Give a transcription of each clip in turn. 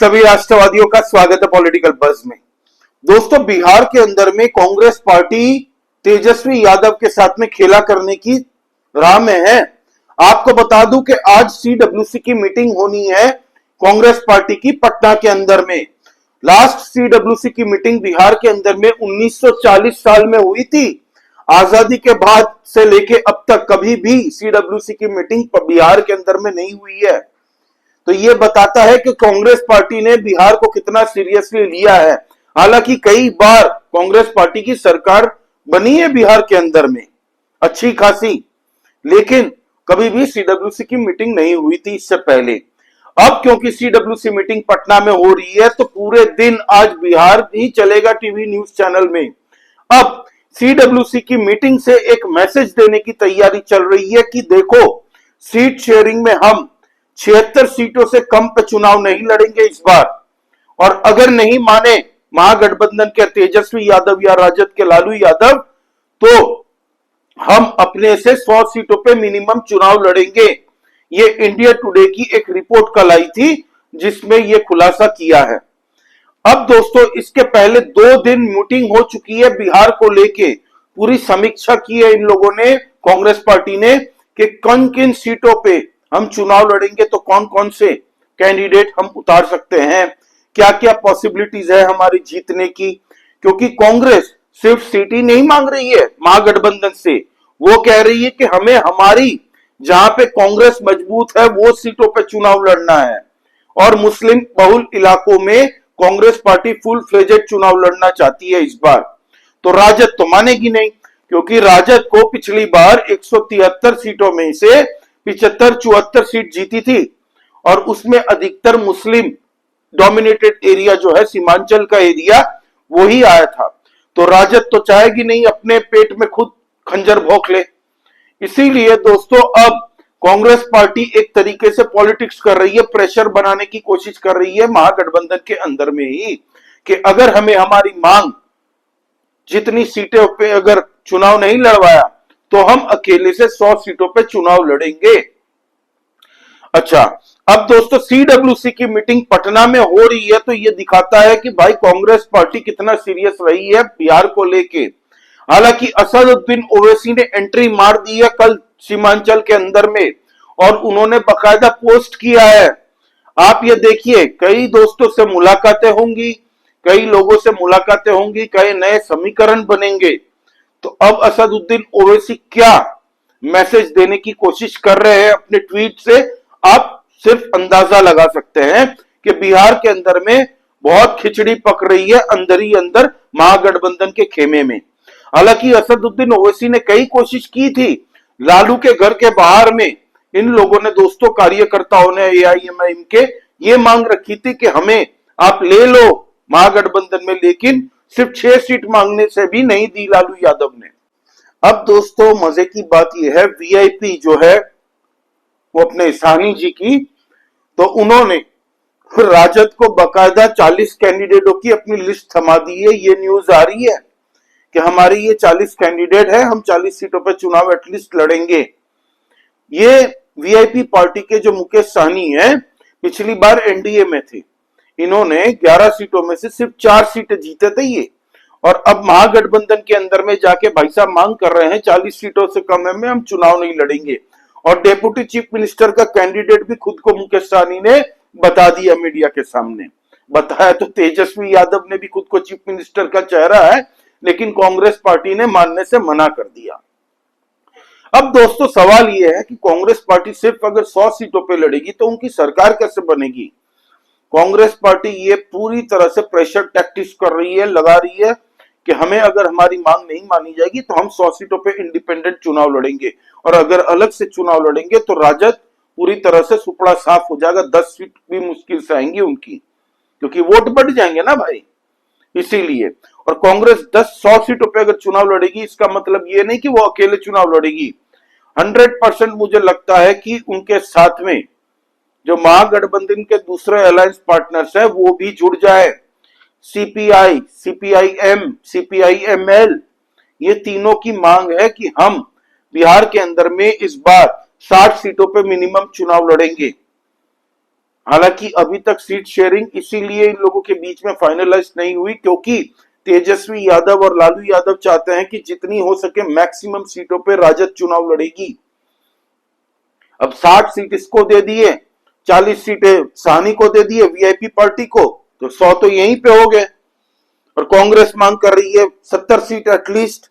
सभी राष्ट्रवादियों का स्वागत है पॉलिटिकल बज में। दोस्तों, बिहार के अंदर में कांग्रेस पार्टी तेजस्वी यादव के साथ में खेला करने की राह में है। आपको बता दूं कि आज सीडब्ल्यूसी की मीटिंग होनी है कांग्रेस पार्टी की पटना के अंदर में। लास्ट सीडब्ल्यूसी की मीटिंग बिहार के अंदर में 1940 साल में हुई थी। आजादी के बाद से लेके अब तक कभी भी सीडब्ल्यूसी की मीटिंग बिहार के अंदर में नहीं हुई है। तो यह बताता है कि कांग्रेस पार्टी ने बिहार को कितना सीरियसली लिया है। हालांकि कई बार कांग्रेस पार्टी की सरकार बनी है बिहार के अंदर में अच्छी खासी, लेकिन कभी भी सीडब्ल्यूसी की मीटिंग नहीं हुई थी इससे पहले। अब क्योंकि सीडब्ल्यूसी मीटिंग पटना में हो रही है तो पूरे दिन आज बिहार ही चलेगा टीवी न्यूज चैनल में। अब सीडब्ल्यूसी की मीटिंग से एक मैसेज देने की तैयारी चल रही है कि देखो, सीट शेयरिंग में हम 76 सीटों से कम पे चुनाव नहीं लड़ेंगे इस बार। और अगर नहीं माने महागठबंधन के तेजस्वी यादव या राजद के लालू यादव, तो हम अपने से 100 सीटों पे मिनिमम चुनाव लड़ेंगे। ये इंडिया टुडे की एक रिपोर्ट कल आई थी जिसमें यह खुलासा किया है। अब दोस्तों, इसके पहले 2 दिन मीटिंग हो चुकी है बिहार को लेके। पूरी समीक्षा की है इन लोगों ने, कांग्रेस पार्टी ने, कि किन किन सीटों पे हम चुनाव लड़ेंगे, तो कौन कौन से कैंडिडेट हम उतार सकते हैं, क्या क्या पॉसिबिलिटीज है हमारी जीतने की। क्योंकि कांग्रेस सिर्फ सीट ही नहीं मांग रही है महागठबंधन से, वो कह रही है कि हमें हमारी जहां पे कांग्रेस मजबूत है वो सीटों पे चुनाव लड़ना है। और मुस्लिम बहुल इलाकों में कांग्रेस पार्टी फुल फ्लेजेड चुनाव लड़ना चाहती है इस बार। तो राजद तो मानेगी नहीं, क्योंकि राजद को पिछली बार 173 सीटों में से 75-74 सीट जीती थी और उसमें अधिकतर मुस्लिम डोमिनेटेड एरिया जो है सीमांचल का एरिया वो ही आया था। तो राजद तो चाहेगी नहीं अपने पेट में खुद खंजर भोंक ले। इसीलिए दोस्तों, अब कांग्रेस पार्टी एक तरीके से पॉलिटिक्स कर रही है, प्रेशर बनाने की कोशिश कर रही है महागठबंधन के अंदर में ही, कि अगर हमें हमारी मांग जितनी सीटों पे अगर चुनाव नहीं लड़वाया तो हम अकेले से 100 सीटों पे चुनाव लड़ेंगे। अच्छा, अब दोस्तों सीडब्ल्यूसी की मीटिंग पटना में हो रही है तो यह दिखाता है कि भाई कांग्रेस पार्टी कितना सीरियस रही है बिहार को लेके। हालांकि असदुद्दीन ओवैसी ने एंट्री मार दी है कल सीमांचल के अंदर में, और उन्होंने बकायदा पोस्ट किया है। आप ये देखिए, कई दोस्तों से मुलाकातें होंगी, कई लोगों से मुलाकातें होंगी, कई नए समीकरण बनेंगे। तो अब असदुद्दीन ओवैसी क्या मैसेज देने की कोशिश कर रहे हैं अपने ट्वीट से, आप सिर्फ अंदाजा लगा सकते हैं कि बिहार के अंदर में बहुत खिचड़ी पक रही है अंदर ही अंदर महागठबंधन के खेमे में। हालांकि असदुद्दीन ओवैसी ने कई कोशिश की थी लालू के घर के बाहर में। इन लोगों ने दोस्तों, कार्यकर्ताओं ने एआईएमआईएम के ये मांग रखी थी कि हमें आप ले लो महागठबंधन में, लेकिन सिर्फ 6 सीट मांगने से भी नहीं दी लालू यादव ने। अब दोस्तों, मजे की बात यह है, वीआईपी जो है वो अपने साहनी जी की, तो उन्होंने राजद को बकायदा 40 कैंडिडेटों की अपनी लिस्ट थमा दी है। ये न्यूज आ रही है कि हमारी ये 40 कैंडिडेट है, हम 40 सीटों पर चुनाव एटलीस्ट लड़ेंगे। ये वीआईपी पार्टी के जो मुकेश सहनी है, पिछली बार एनडीए में थे, इन्होंने 11 सीटों में से सिर्फ 4 सीटें जीते थे ये, और अब महागठबंधन के अंदर में जाके भाई साहब मांग कर रहे हैं 40 सीटों से कम में हम चुनाव नहीं लड़ेंगे। और डेप्यूटी चीफ मिनिस्टर का कैंडिडेट भी खुद को मुकेश सहनी ने बता दिया मीडिया के सामने। बताया तो तेजस्वी यादव ने भी खुद को चीफ मिनिस्टर का चेहरा है, लेकिन कांग्रेस पार्टी ने मानने से मना कर दिया। अब दोस्तों, सवाल यह है कि कांग्रेस पार्टी सिर्फ अगर 100 सीटों पर लड़ेगी तो उनकी सरकार कैसे बनेगी। कांग्रेस पार्टी ये पूरी तरह से प्रेशर टैक्टिक्स कर रही है, लगा रही है कि हमें अगर हमारी मांग नहीं मानी जाएगी तो हम 100 सीटों पे इंडिपेंडेंट चुनाव लड़ेंगे, और अगर अलग से चुनाव लड़ेंगे तो राजद पूरी तरह से सुपड़ा साफ हो जाएगा। 10 सीट भी मुश्किल से आएंगी उनकी, क्योंकि वोट बढ़ जाएंगे ना भाई, इसीलिए। और कांग्रेस 100 सीटों पे अगर चुनाव लड़ेगी, इसका मतलब ये नहीं कि वो अकेले चुनाव लड़ेगी। 100% मुझे लगता है कि उनके साथ में जो महागठबंधन के दूसरे अलायंस पार्टनर्स हैं वो भी जुड़ जाए। सीपीआई, सीपीआईएम, सीपीआईएमएल, ये तीनों की मांग है कि हम बिहार के अंदर में इस बार 60 सीटों पे मिनिमम चुनाव लड़ेंगे। हालांकि अभी तक सीट शेयरिंग इसीलिए इन लोगों के बीच में फाइनलाइज नहीं हुई क्योंकि तेजस्वी यादव और लालू यादव चाहते हैं कि जितनी हो सके मैक्सिमम सीटों पे राजद चुनाव लड़ेगी। अब 60 सीट इसको दे दिए, 40 सीटें साहनी को दे दिए, वीआईपी पार्टी को, तो 100 तो यहीं पे हो गए। और कांग्रेस मांग कर रही है 70 सीट, एटलीस्ट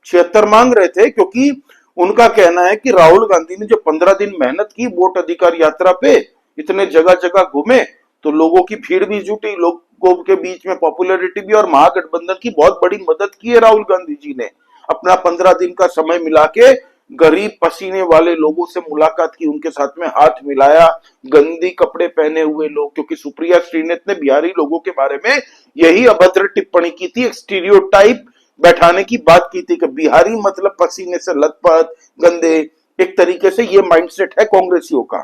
76 मांग रहे थे, क्योंकि उनका कहना है कि राहुल गांधी ने जो 15 दिन मेहनत की वोट अधिकार यात्रा पे, इतने जगह जगह घूमे, तो लोगों की भीड़ भी जुटी, लोगों के बीच में पॉपुलैरिटी भी, और महागठबंधन की बहुत बड़ी मदद की है राहुल गांधी जी ने। अपना 15 दिन का समय मिला के गरीब पसीने वाले लोगों से मुलाकात की, उनके साथ में हाथ मिलाया, गंदी कपड़े पहने हुए लोग, क्योंकि सुप्रिया श्रीनेत ने बिहारी लोगों के बारे में यही अभद्र टिप्पणी की थी, एक स्टीरियोटाइप बैठाने की बात की थी कि बिहारी मतलब पसीने से लथपथ, गंदे। एक तरीके से ये माइंडसेट है कांग्रेसियों का।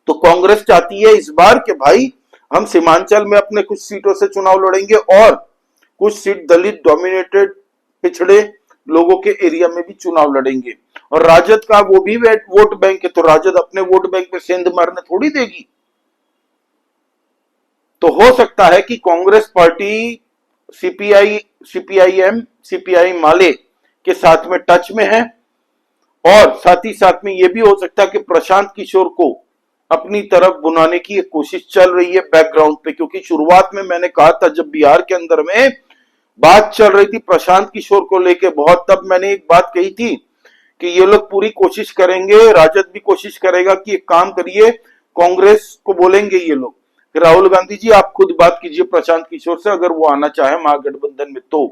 तो कांग्रेस चाहती है इस बार कि भाई हम सीमांचल में अपने कुछ सीटों से चुनाव लड़ेंगे और कुछ सीट दलित डोमिनेटेड पिछड़े लोगों के एरिया में भी चुनाव लड़ेंगे। और राजद का वो भी वोट बैंक है, तो राजद अपने वोट बैंक में सेंध मारने थोड़ी देगी। तो हो सकता है कि कांग्रेस पार्टी सीपीआई माले के साथ में टच में है, और साथ ही साथ में यह भी हो सकता है कि प्रशांत किशोर को अपनी तरफ बुलाने की एक कोशिश चल रही है बैकग्राउंड पे। क्योंकि शुरुआत में मैंने कहा था, जब बिहार के अंदर में बात चल रही थी प्रशांत किशोर को लेके बहुत, तब मैंने एक बात कही थी कि ये लोग पूरी कोशिश करेंगे, राजद भी कोशिश करेगा कि एक काम करिए, कांग्रेस को बोलेंगे ये लोग, राहुल गांधी जी आप खुद बात कीजिए प्रशांत किशोर से, अगर वो आना चाहे महागठबंधन में तो।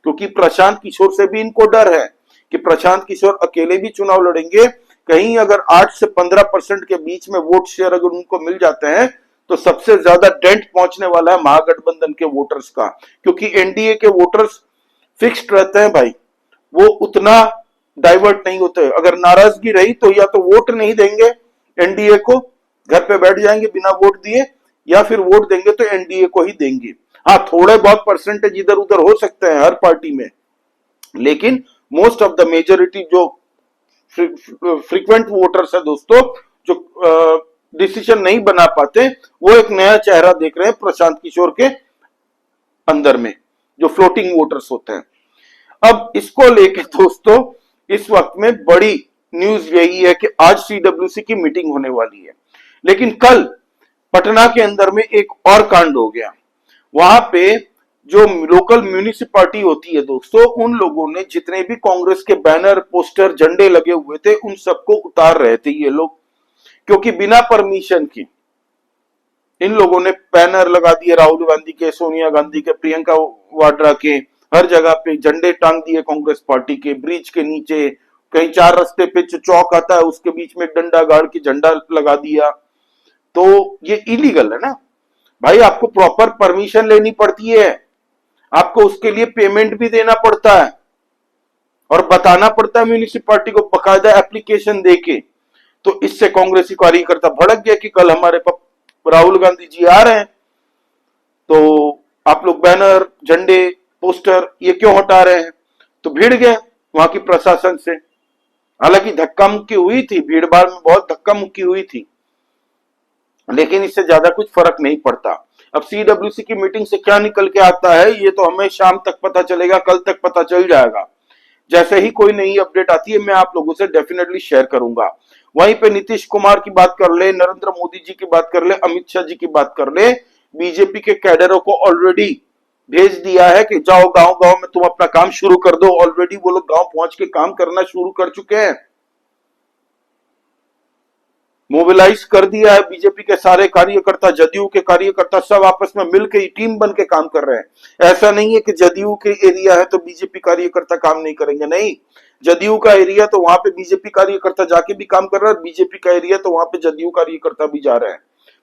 क्योंकि प्रशांत किशोर से भी इनको डर है कि प्रशांत किशोर अकेले भी चुनाव लड़ेंगे, कहीं अगर 8 से 15% के बीच में वोट शेयर अगर उनको मिल जाते हैं तो सबसे ज्यादा डेंट पहुंचने वाला है महागठबंधन के वोटर्स का। क्योंकि एनडीए के वोटर्स फिक्स्ड रहते हैं भाई, वो उतना डाइवर्ट नहीं होते। अगर नाराजगी रही तो या तो वोट नहीं देंगे एनडीए को, घर पे बैठ जाएंगे बिना वोट दिए, या फिर वोट देंगे तो एनडीए को ही देंगे। हाँ, थोड़े बहुत परसेंटेज इधर उधर हो सकते हैं हर पार्टी में, लेकिन मोस्ट ऑफ द मेजोरिटी जो फ्रीक्वेंट वोटर्स है दोस्तों, जो डिसीजन नहीं बना पाते, वो एक नया चेहरा देख रहे हैं प्रशांत किशोर के अंदर में, जो फ्लोटिंग वोटर्स होते हैं। अब इसको लेके दोस्तों इस वक्त में बड़ी न्यूज यही है कि आज सीडब्ल्यूसी की मीटिंग होने वाली है, लेकिन कल पटना के अंदर में एक और कांड हो गया। वहां पे जो लोकल म्यूनिसिपालिटी होती है दोस्तों, उन लोगों ने जितने भी कांग्रेस के बैनर, पोस्टर, झंडे लगे हुए थे, उन सबको उतार रहे थे ये लोग, क्योंकि बिना परमिशन की इन लोगों ने बैनर लगा दिए राहुल गांधी के, सोनिया गांधी के, प्रियंका वाड्रा के, हर जगह पे झंडे टांग दिए कांग्रेस पार्टी के, ब्रिज के नीचे, कहीं 4 रास्ते पे चौक आता है उसके बीच में डंडा गाड़ के झंडा लगा दिया। तो ये इलीगल है ना भाई, आपको प्रॉपर परमिशन लेनी पड़ती है, आपको उसके लिए पेमेंट भी देना पड़ता है और बताना पड़ता है म्यूनिसिपालिटी को बकायदा एप्लीकेशन देके। तो इससे कांग्रेसी कार्यकर्ता भड़क गया कि कल हमारे राहुल गांधी जी आ रहे हैं, तो आप लोग बैनर, झंडे, पोस्टर ये क्यों हटा रहे हैं। तो भिड़ गए वहां की प्रशासन से। हालांकि धक्का मुक्की हुई थी, भीड़ भाड़ में बहुत धक्का मुक्की हुई थी, लेकिन इससे ज्यादा कुछ फर्क नहीं पड़ता। अब सीडब्ल्यूसी की मीटिंग से क्या निकल के आता है ये तो हमें शाम तक पता चलेगा, कल तक पता चल जाएगा। जैसे ही कोई नई अपडेट आती है मैं आप लोगों से डेफिनेटली शेयर करूंगा। वहीं पे नीतीश कुमार की बात कर ले, नरेंद्र मोदी जी की बात कर ले, अमित शाह जी की बात कर ले, बीजेपी के कैडरों को ऑलरेडी भेज दिया है कि जाओ गांव गांव में तुम अपना काम शुरू कर दो। ऑलरेडी वो लोग गांव पहुंच के काम करना शुरू कर चुके हैं, मोबिलाइज कर दिया है बीजेपी के सारे कार्यकर्ता, जदयू के कार्यकर्ता सब आपस में मिलकर टीम बन के काम कर रहे हैं। ऐसा नहीं है कि जदयू के एरिया है तो बीजेपी कार्यकर्ता काम नहीं करेंगे, नहीं, जदयू का एरिया तो वहां पे बीजेपी कार्यकर्ता जाके भी काम कर रहा है, बीजेपी का एरिया तो वहां पे जदयू कार्यकर्ता भी जा रहे हैं।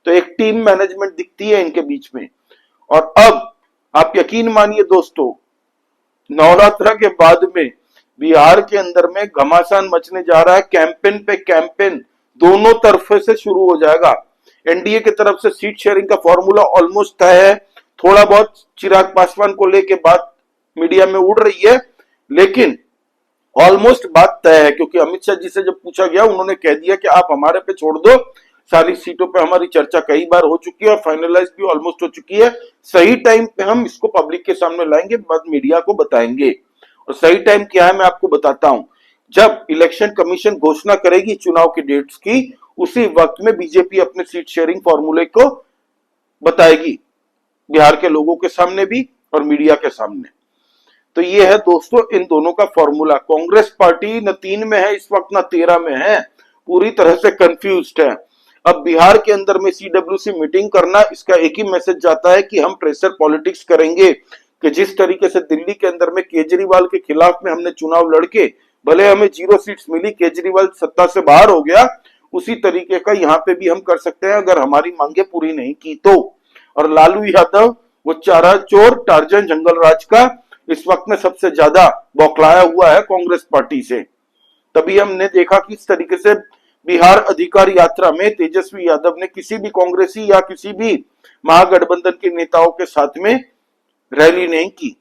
तो एक टीम मैनेजमेंट दिखती है इनके बीच में। और अब आप यकीन मानिए दोस्तों, नवरात्र के बाद में बिहार के अंदर में घमासान मचने जा रहा है, कैंपेन पे कैंपेन दोनों तरफ से शुरू हो जाएगा। एनडीए की तरफ से सीट शेयरिंग का फॉर्मूला ऑलमोस्ट तय है, थोड़ा बहुत चिराग पासवान को लेके बात मीडिया में उड़ रही है, लेकिन ऑलमोस्ट बात तय है। क्योंकि अमित शाह जी से जब पूछा गया उन्होंने कह दिया कि आप हमारे पे छोड़ दो, 40 सीटों पे हमारी चर्चा कई बार हो चुकी है और फाइनलाइज भी ऑलमोस्ट हो चुकी है। सही टाइम पे हम इसको पब्लिक के सामने लाएंगे, बाद मीडिया को बताएंगे। और सही टाइम क्या है मैं आपको बताता हूं, जब इलेक्शन कमीशन घोषणा करेगी चुनाव की डेट्स की, उसी वक्त में बीजेपी अपने सीट शेयरिंग फॉर्मूले को बताएगी, बिहार के लोगों के सामने भी और मीडिया के सामने। तो ये है दोस्तों इन दोनों का फॉर्मूला। कांग्रेस पार्टी न 3 में है इस वक्त, न 13 में है, पूरी तरह से कंफ्यूज्ड है। अब बिहार के अंदर में सीडब्ल्यूसी मीटिंग करना, इसका एक ही मैसेज जाता है कि हम प्रेशर पॉलिटिक्स करेंगे, कि जिस तरीके से दिल्ली के अंदर में केजरीवाल के खिलाफ में हमने चुनाव लड़के भले हमें 0 सीट्स मिली, केजरीवाल सत्ता से बाहर हो गया, उसी तरीके का यहाँ पे भी हम कर सकते हैं अगर हमारी मांगे पूरी नहीं की तो। और लालू यादव वो चारा चोर टार्जन जंगल राज का इस वक्त में सबसे ज्यादा बौखलाया हुआ है कांग्रेस पार्टी से। तभी हमने देखा कि इस तरीके से बिहार अधिकार यात्रा में तेजस्वी यादव ने किसी भी कांग्रेसी या किसी भी महागठबंधन के नेताओं के साथ में रैली नहीं की।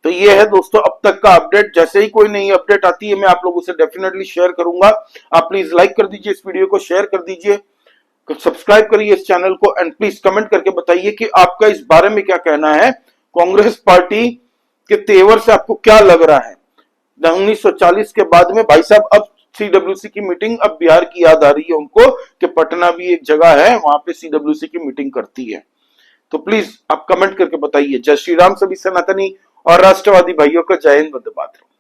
तो ये है दोस्तों अब तक का अपडेट। जैसे ही कोई नई अपडेट आती है मैं आप लोगों से डेफिनेटली शेयर करूंगा। आप प्लीज लाइक कर दीजिए इस वीडियो को, शेयर कर दीजिए, सब्सक्राइब करिए इस चैनल को एंड प्लीज कमेंट करके बताइए कि आपका इस बारे में क्या कहना है। कांग्रेस पार्टी के तेवर से आपको क्या लग रहा है? 1940 के बाद में भाई साहब अब सीडब्ल्यूसी की मीटिंग अब बिहार की याद आ रही है उनको कि पटना भी एक जगह है वहां पे सीडब्ल्यूसी की मीटिंग करती है। तो प्लीज आप कमेंट करके बताइए। जय श्री राम सभी सनातनी और राष्ट्रवादी भाइयों का जय हिंद, वंदे मातरम।